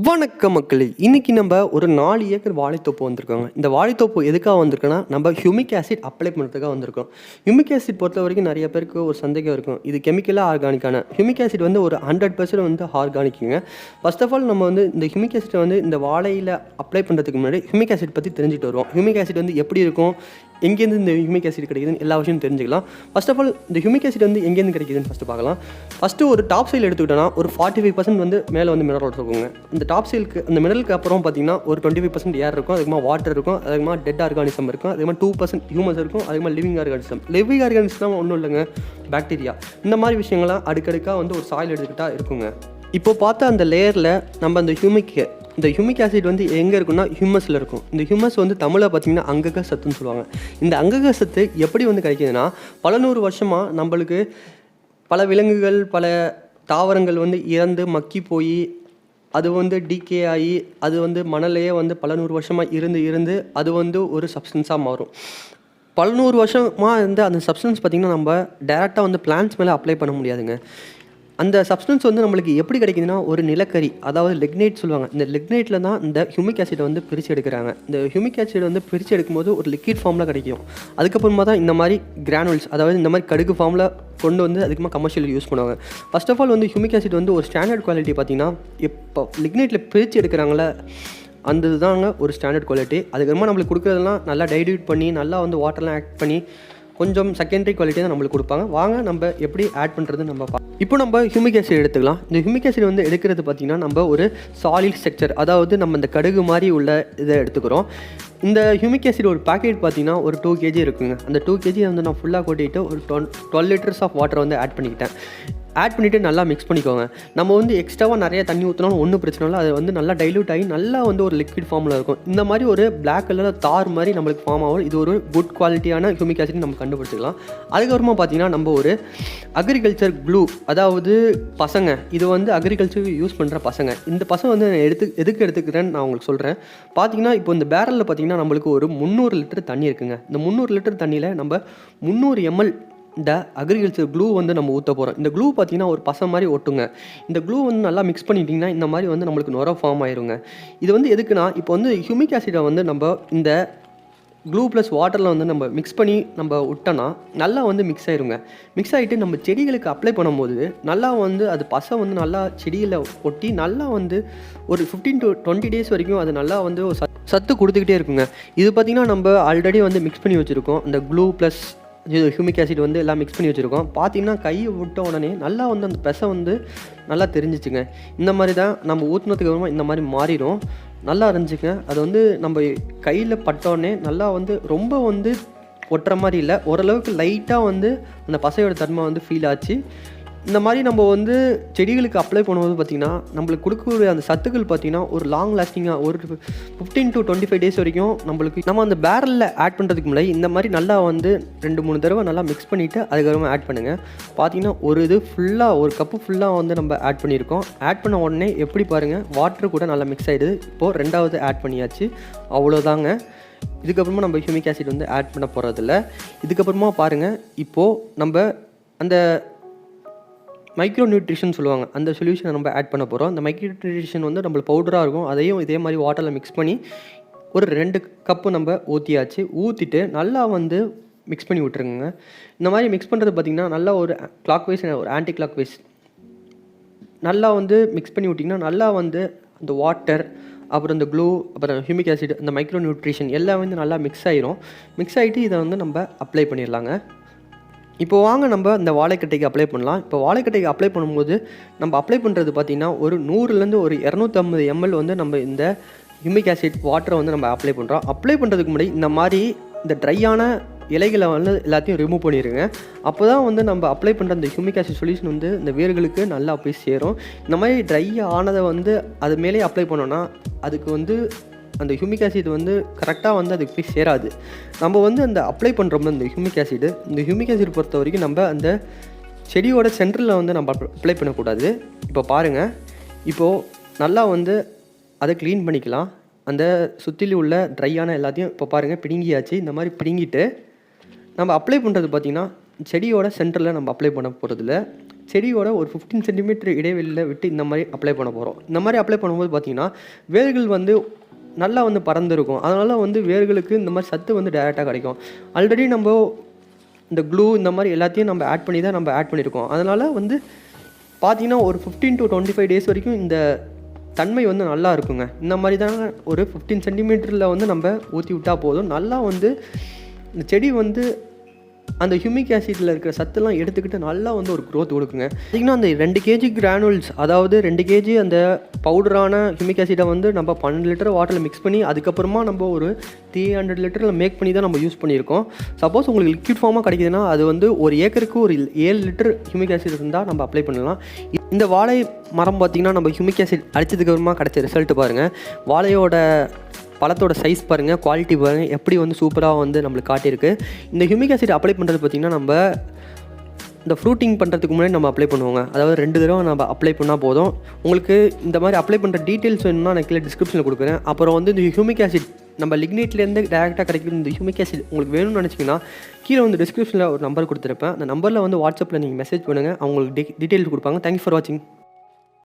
வணக்கம் மக்களே, இன்றைக்கி நம்ம ஒரு 4 ஏக்கர் வாழைத்தோப்பு வந்திருக்கோங்க. இந்த வாழைத்தோப்பு எதுக்காக வந்திருக்குன்னா, நம்ம ஹியூமிக் ஆசிட் அப்ளை பண்ணுறதுக்காக வந்திருக்கோம். ஹியூமிக் ஆசிட் பொறுத்த வரைக்கும் நிறைய பேருக்கு ஒரு சந்தேகம் இருக்கும், இது கெமிக்கலாக ஆர்கானிக்கான. ஹியூமிக் ஆசிட் வந்து ஒரு 100% வந்து ஆர்கானிக்குங்க. ஃபர்ஸ்ட் ஆஃப் ஆல் நம்ம வந்து இந்த ஹியூமிக் ஆசிட்டை வந்து இந்த வாழையில் அப்ளை பண்ணுறதுக்கு முன்னாடி ஹியூமிக் ஆசிட் பற்றி தெரிஞ்சுட்டு வருவோம். ஹியூமிக் ஆசிட் வந்து எப்படி இருக்கும், எங்கேருந்து இந்த ஹியூமிக் ஆசிட் கிடைக்குதுன்னு எல்லா விஷயம் தெரிஞ்சுக்கலாம். ஃபர்ஸ்ட் ஆஃப் ஆல் இந்த ஹியூமிக் ஆசிட் வந்து எங்கேருந்து கிடைக்குதுன்னு ஃபஸ்ட்டு பார்க்கலாம். ஃபஸ்ட்டு ஒரு டாப் சைல் எடுத்துக்கிட்டோன்னா ஒரு 45% வந்து மேலே வந்து மினரல் இருக்குங்க. இந்த டாப் சைலுக்கு அந்த மினரலுக்கு அப்புறம் பார்த்தீங்கன்னா ஒரு 25% ஏர் இருக்கும், அதுக்கு வாட்டர் இருக்கும், அதுக்கு டெட் ஆர்கானிசம் இருக்கும், அதுக்கு 2% ஹியூமஸ் இருக்கும், அதுக்கு லிவிங் ஆர்கானிசம். லிவிங் ஆர்கானிசம் ஒன்றும் இல்லைங்க, பாக்டீரியா. இந்த மாதிரி விஷயங்கள்லாம் அடுக்கடுக்காக வந்து ஒரு சாயில் எடுத்துக்கிட்டால் இருக்குங்க. இப்போ பார்த்தா அந்த லேயரில் நம்ம அந்த ஹியூமிக் ஆசிட் வந்து எங்கே இருக்குன்னா ஹியூமஸில் இருக்கும். இந்த ஹியூமஸ் வந்து தமிழில் பார்த்திங்கன்னா அங்கக சத்துன்னு சொல்லுவாங்க. இந்த அங்கக சத்து எப்படி வந்து கிடைக்கிதுன்னா, பல 100 வருஷமாக நம்மளுக்கு பல விலங்குகள் பல தாவரங்கள் வந்து இறந்து மக்கி போய் அது வந்து டிகே ஆகி அது வந்து மணலையே வந்து பல 100 வருஷமாக இருந்து அது வந்து ஒரு சப்ஸ்டன்ஸாக மாறும். பல 100 வருஷமாக இருந்த அந்த சப்ஸ்டன்ஸ் பார்த்திங்கன்னா நம்ம டேரெக்டாக வந்து பிளான்ட்ஸ் மேலே அப்ளை பண்ண முடியாதுங்க. அந்த சப்ஸ்டன்ஸ் வந்து நம்மளுக்கு எப்படி கிடைக்குதுன்னா ஒரு நிலக்கரி, அதாவது லிக்னைட் சொல்லுவாங்க. இந்த லிக்னைட்டில் தான் இந்த ஹியூமிக் ஆசிடை வந்து பிரித்து எடுக்கிறாங்க. இந்த ஹியூமிக் ஆசிட் வந்து பிரித்து எடுக்கும்போது ஒரு லிக்விட் ஃபார்மில் கிடைக்கும். அதுக்கப்புறமா தான் இந்த மாதிரி கிரானுல்ஸ், அதாவது இந்த மாதிரி கடுகு ஃபார்மில் கொண்டு வந்து அதுக்குமா கமர்ஷியல் யூஸ் பண்ணுவாங்க. ஃபர்ஸ்ட் ஆஃப் ஆல் வந்து ஹியூமிக் ஆசிட் வந்து ஒரு ஸ்டாண்டர்ட் குவாலிட்டி பார்த்திங்கன்னா, இப்போ லிக்னைட்டில் பிரித்து எடுக்கிறாங்களே அந்த இதுதாங்க ஒரு ஸ்டாண்டர்ட் குவாலிட்டி. அதுக்கப்புறமா நம்மளுக்கு கொடுக்குறதெல்லாம் நல்லா டைல்யூட் பண்ணி நல்லா வந்து வாட்டர்லாம் ஆட் பண்ணி கொஞ்சம் செகண்டரி குவாலிட்டி தான் நம்மளுக்கு கொடுப்பாங்க. வாங்க நம்ம எப்படி ஆட் பண்ணுறது நம்ம இப்போ நம்ம ஹியூமிக் ஆசிட் எடுத்துக்கலாம். இந்த ஹியூமிக் ஆசிட் வந்து எடுக்கிறது பார்த்திங்கன்னா நம்ம ஒரு சாலிட் ஸ்ட்ரக்சர், அதாவது நம்ம இந்த கடுகு மாதிரி உள்ள இதை எடுத்துக்கிறோம். இந்த ஹியூமிக் ஆசிட் ஒரு பேக்கெட் பார்த்திங்கன்னா ஒரு 2 kg இருக்குங்க. அந்த 2 kg வந்து நான் ஃபுல்லாக கொட்டிட்டு ஒரு 12 liters ஆஃப் வாட்டர் வந்து ஆட் பண்ணிவிட்டு நல்லா மிக்ஸ் பண்ணிக்கோங்க. நம்ம வந்து எக்ஸ்ட்ராவாக நிறைய தண்ணி ஊற்றினாலும் ஒன்றும் பிரச்சனை இல்லை, அது வந்து நல்லா டைல்யூட் ஆகி நல்லா வந்து ஒரு லிக்விட் ஃபார்மில் இருக்கும். இந்த மாதிரி ஒரு பிளாக் கலரில் தார் மாதிரி நம்மளுக்கு ஃபார்ம் ஆகும். இது ஒரு குட் குவாலிட்டியான ஹியூமிக் ஆசிட் நம்ம கண்டுபிடிச்சிக்கலாம். அதுக்கப்புறமா பார்த்திங்கன்னா நம்ம ஒரு அக்ரிகல்ச்சர் க்ளூ, அதாவது பசங்க, இது வந்து அக்ரிகல்ச்சருக்கு யூஸ் பண்ணுற பசங்க. இந்த பசங்க வந்து எதுக்கு எடுத்துக்கிறேன்னு நான் உங்களுக்கு சொல்கிறேன். பார்த்திங்கன்னா இப்போ இந்த பேரலில் பார்த்திங்கன்னா நம்மளுக்கு ஒரு 300 லிட்டர் தண்ணி இருக்குங்க. இந்த 300 லிட்டர் தண்ணியில் நம்ம 300 ml இந்த அக்ரிகல்ச்சர் க்ளூ வந்து நம்ம ஊற்ற போகிறோம். இந்த க்ளூ பார்த்திங்கன்னா ஒரு பசை மாதிரி ஒட்டுங்க. இந்த க்ளூ வந்து நல்லா மிக்ஸ் பண்ணிட்டிங்கன்னா இந்த மாதிரி வந்து நம்மளுக்கு நுர ஃபார்ம் ஆயிருங்க. இது வந்து எதுக்குன்னா, இப்போ வந்து ஹியூமிக் ஆசிடை வந்து நம்ம இந்த க்ளூ ப்ளஸ் வாட்டரில் வந்து நம்ம மிக்ஸ் பண்ணி நம்ம விட்டோன்னா நல்லா வந்து மிக்ஸ் ஆயிருங்க. மிக்ஸ் ஆகிட்டு நம்ம செடிகளுக்கு அப்ளை பண்ணும்போது நல்லா வந்து அது பசை வந்து நல்லா செடியில் ஒட்டி நல்லா வந்து ஒரு 15 to 20 days வரைக்கும் அது நல்லா வந்து சத்து கொடுத்துக்கிட்டே இருக்குங்க. இது பார்த்திங்கன்னா நம்ம ஆல்ரெடி வந்து மிக்ஸ் பண்ணி வச்சுருக்கோம். இந்த க்ளூ ப்ளஸ் ஹியூமிக் ஆசிட் வந்து எல்லாம் மிக்ஸ் பண்ணி வச்சுருக்கோம். பார்த்திங்கன்னா கையை விட்ட உடனே நல்லா வந்து அந்த பெசை வந்து நல்லா தெரிஞ்சிச்சுங்க. இந்த மாதிரி தான் நம்ம ஊற்றுனதுக்கு அப்புறமா இந்த மாதிரி மாறிடும், நல்லா இருந்துச்சுங்க. அது வந்து நம்ம கையில் பட்டோடனே நல்லா வந்து ரொம்ப வந்து ஒட்டுற மாதிரி இல்லை, ஓரளவுக்கு லைட்டாக வந்து அந்த பசையோட தன்மை வந்து ஃபீல் ஆச்சு. இந்த மாதிரி நம்ம வந்து செடிகளுக்கு அப்ளை பண்ணும்போது பார்த்திங்கன்னா நம்மளுக்கு கொடுக்கக்கூடிய அந்த சத்துக்கள் பார்த்திங்கன்னா ஒரு லாங் லாஸ்டிங்காக ஒரு 15 to 25 days வரைக்கும் நம்மளுக்கு நம்ம அந்த பேரலில் ஆட் பண்ணுறதுக்கு முன்னாடி இந்த மாதிரி நல்லா வந்து 2-3 தடவை நல்லா மிக்ஸ் பண்ணிவிட்டு அதுக்கப்புறமா ஆட் பண்ணுங்கள். பார்த்திங்கன்னா ஒரு இது ஃபுல்லாக ஒரு கப்பு ஃபுல்லாக வந்து நம்ம ஆட் பண்ணியிருக்கோம். ஆட் பண்ண உடனே எப்படி பாருங்கள், வாட்டர் கூட நல்லா மிக்ஸ் ஆகிடுது. இப்போது 2வது ஆட் பண்ணியாச்சு, அவ்வளோதாங்க. இதுக்கப்புறமா நம்ம ஹியூமிக் ஆசிட் வந்து ஆட் பண்ண போகிறதில்ல. இதுக்கப்புறமா பாருங்கள், இப்போது நம்ம அந்த மைக்ரோ நியூட்ரிஷன் சொல்லுவாங்க, அந்த சொல்யூஷனை நம்ம ஆட் பண்ண போகிறோம். அந்த மைக்ரோ நியூட்ரிஷன் வந்து நம்மளுக்கு பவுடராக இருக்கும். அதையும் இதே மாதிரி வாட்டரில் மிக்ஸ் பண்ணி ஒரு 2 கப்பு நம்ம ஊற்றியாச்சு. ஊற்றிட்டு நல்லா வந்து மிக்ஸ் பண்ணி விட்டுருங்க. இந்த மாதிரி மிக்ஸ் பண்ணுறது பார்த்திங்கன்னா நல்லா ஒரு கிளாக் வைஸ் ஒரு ஆன்டி கிளாக் வைஸ் நல்லா வந்து மிக்ஸ் பண்ணி விட்டிங்கன்னா நல்லா வந்து அந்த வாட்டர் அப்புறம் இந்த க்ளூ அப்புறம் ஹியூமிக் ஆசிட் அந்த மைக்ரோ நியூட்ரிஷன் எல்லாம் வந்து நல்லா மிக்ஸ் ஆகிரும். மிக்ஸ் ஆகிட்டு இதை வந்து நம்ம அப்ளை பண்ணிடலாங்க. இப்போ வாங்க நம்ம இந்த வாழைக்கட்டைக்கு அப்ளை பண்ணலாம். இப்போ வாழைக்கட்டைக்கு அப்ளை பண்ணும்போது நம்ம அப்ளை பண்ணுறது பார்த்திங்கன்னா ஒரு 100லேருந்து ஒரு 250 ml வந்து நம்ம இந்த ஹியூமிக் ஆசிட் வாட்டரை வந்து நம்ம அப்ளை பண்ணுறோம். அப்ளை பண்ணுறதுக்கு முன்னாடி இந்த மாதிரி இந்த ட்ரையான இலைகளை வந்து எல்லாத்தையும் ரிமூவ் பண்ணிடுங்க. அப்போ தான் வந்து நம்ம அப்ளை பண்ணுற அந்த ஹியூமிக் ஆசிட் சொல்யூஷன் வந்து இந்த வேர்களுக்கு நல்லா போய் சேரும். இந்த மாதிரி ட்ரை ஆனதை வந்து அது மேலே அப்ளை பண்ணோன்னா அதுக்கு வந்து அந்த ஹியூமிக் ஆசிட் வந்து கரெக்டாக வந்து அதுக்கு போய் சேராது. நம்ம வந்து அந்த அப்ளை பண்ணுறோம்னா இந்த ஹியூமிக் ஆசிட் பொறுத்த வரைக்கும் நம்ம அந்த செடியோட சென்டரில் வந்து நம்ம அப்ளை பண்ணக்கூடாது. இப்போ பாருங்கள், இப்போது நல்லா வந்து அதை க்ளீன் பண்ணிக்கலாம். அந்த சுற்றிலும் உள்ள ட்ரையான எல்லாத்தையும் இப்போ பாருங்கள் பிடுங்கியாச்சு. இந்த மாதிரி பிடுங்கிட்டு நம்ம அப்ளை பண்ணுறது பார்த்திங்கன்னா செடியோட சென்டரில் நம்ம அப்ளை பண்ண போகிறதில்ல, செடியோட ஒரு 15 சென்டிமீட்டர் இடைவெளியில் விட்டு இந்த மாதிரி அப்ளை பண்ண போகிறோம். இந்த மாதிரி அப்ளை பண்ணும்போது பார்த்திங்கன்னா வேர்கள் வந்து நல்லா வந்து பறந்துருக்கும். அதனால் வந்து வேர்களுக்கு இந்த மாதிரி சத்து வந்து டைரெக்டாக கிடைக்கும். ஆல்ரெடி நம்ம இந்த க்ளூ இந்த மாதிரி எல்லாத்தையும் நம்ம ஆட் பண்ணி தான் நம்ம ஆட் பண்ணியிருக்கோம். அதனால் வந்து பார்த்திங்கன்னா ஒரு 15 to 25 டேஸ் வரைக்கும் இந்த தன்மை வந்து நல்லா இருக்குங்க. இந்த மாதிரி தான் ஒரு 15 சென்டிமீட்டரில் வந்து நம்ம ஊற்றி விட்டால் போதும். நல்லா வந்து இந்த செடி வந்து அந்த ஹியூமிக் ஆசிட்டில் இருக்கிற சத்துலாம் எடுத்துக்கிட்டு நல்லா வந்து ஒரு க்ரோத் கொடுக்குங்க. பார்த்திங்கன்னா அந்த 2 கேஜி கிரானுல்ஸ், அதாவது 2 கேஜி அந்த பவுடரான ஹியூமிக் ஆசிட்டை வந்து நம்ம 12 லிட்டர் வாட்டரில் மிக்ஸ் பண்ணி அதுக்கப்புறமா நம்ம ஒரு 300 லிட்டரில் மேக் பண்ணி தான் நம்ம யூஸ் பண்ணியிருக்கோம். சப்போஸ் உங்களுக்கு லிக்விட் ஃபார்மாக கிடைக்குதுன்னா அது வந்து ஒரு ஏக்கருக்கு ஒரு 7 லிட்டர் ஹியூமிக் ஆசிட் இருந்தால் நம்ம அப்ளை பண்ணலாம். இந்த வாழை மரம் பார்த்திங்கன்னா நம்ம ஹியூமிக் ஆசிட் அடித்ததுக்கப்புறமா கிடைச்ச ரிசல்ட் பாருங்கள். வாழையோட பழத்தோட சைஸ் பாருங்கள், குவாலிட்டி பாருங்கள், எப்படி வந்து சூப்பராக வந்து நம்மளுக்கு காட்டியிருக்கு. இந்த ஹியூமிக் ஆசிட் அப்ளை பண்ணுறது பார்த்திங்கன்னா நம்ம இந்த ஃப்ரூட்டிங் பண்ணுறதுக்கு முன்னாடி நம்ம அப்ளை பண்ணுவோங்க. அதாவது 2 தடவை நம்ம அப்ளை பண்ணால் போதும். உங்களுக்கு இந்த மாதிரி அப்ளை பண்ணுற டீட்டெயில்ஸ் வேணும்னா நான் கீழே டிஸ்கிரிப்ஷனில் கொடுக்குறேன். அப்புறம் வந்து இந்த ஹியூமிக் ஆசிட் நம்ம லிக்னைட்லேருந்து டேரெக்டாக கிடைக்கிற இந்த ஹியூமிக் ஆசிட் உங்களுக்கு வேணும்னு நினச்சிங்கன்னா கீழே வந்து டிஸ்கிரிப்ஷனில் ஒரு நம்பர் கொடுத்துருப்பேன். அந்த நம்பரில் வந்து வாட்ஸ்அப்பில் நீங்கள் மெசேஜ் பண்ணுங்கள், அவங்களுக்கு டீட்டெயில்ஸ் கொடுப்பாங்க. தேங்க்யூ ஃபார் வாட்சிங்.